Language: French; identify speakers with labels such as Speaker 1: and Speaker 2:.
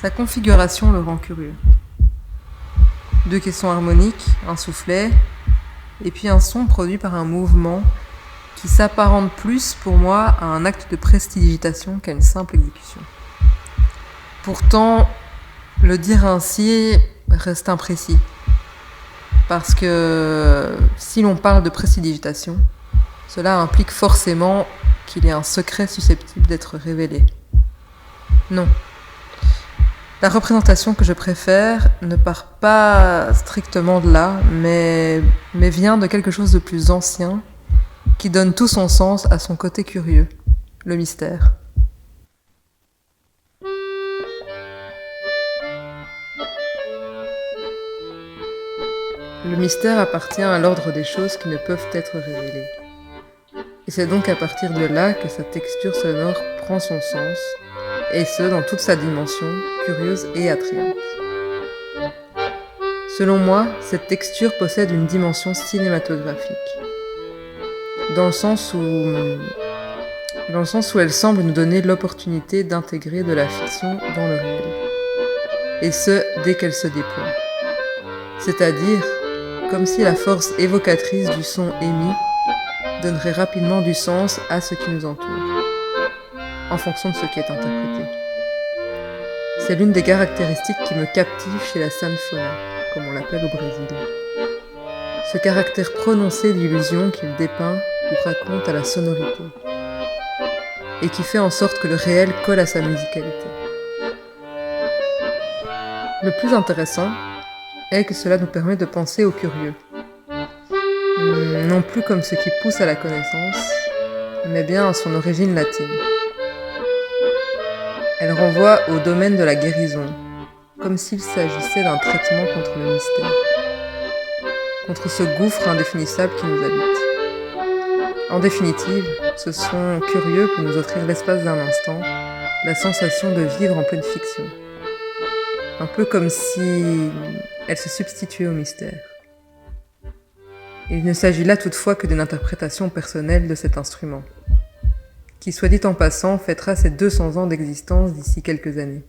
Speaker 1: Sa configuration le rend curieux. 2 caissons harmoniques, un soufflet, et puis un son produit par un mouvement qui s'apparente plus pour moi à un acte de prestidigitation qu'à une simple exécution. Pourtant, le dire ainsi reste imprécis, parce que si l'on parle de prestidigitation, cela implique forcément qu'il y a un secret susceptible d'être révélé. Non. La représentation que je préfère ne part pas strictement de là, mais vient de quelque chose de plus ancien qui donne tout son sens à son côté curieux, le mystère. Le mystère appartient à l'ordre des choses qui ne peuvent être révélées. Et c'est donc à partir de là que sa texture sonore prend son sens, et ce, dans toute sa dimension, curieuse et attrayante. Selon moi, cette texture possède une dimension cinématographique, dans le sens où elle semble nous donner l'opportunité d'intégrer de la fiction dans le réel, et ce, dès qu'elle se déploie. C'est-à-dire, comme si la force évocatrice du son émis donnerait rapidement du sens à ce qui nous entoure, en fonction de ce qui est interprété. C'est l'une des caractéristiques qui me captive chez la sanfona, comme on l'appelle au Brésil. Ce caractère prononcé d'illusion qu'il dépeint ou raconte à la sonorité, et qui fait en sorte que le réel colle à sa musicalité. Le plus intéressant est que cela nous permet de penser au curieux, non plus comme ce qui pousse à la connaissance, mais bien à son origine latine. Elle renvoie au domaine de la guérison, comme s'il s'agissait d'un traitement contre le mystère, contre ce gouffre indéfinissable qui nous habite. En définitive, ce son curieux peut nous offrir l'espace d'un instant la sensation de vivre en pleine fiction, un peu comme si elle se substituait au mystère. Il ne s'agit là toutefois que d'une interprétation personnelle de cet instrument, qui, soit dit en passant, fêtera ses 200 ans d'existence d'ici quelques années.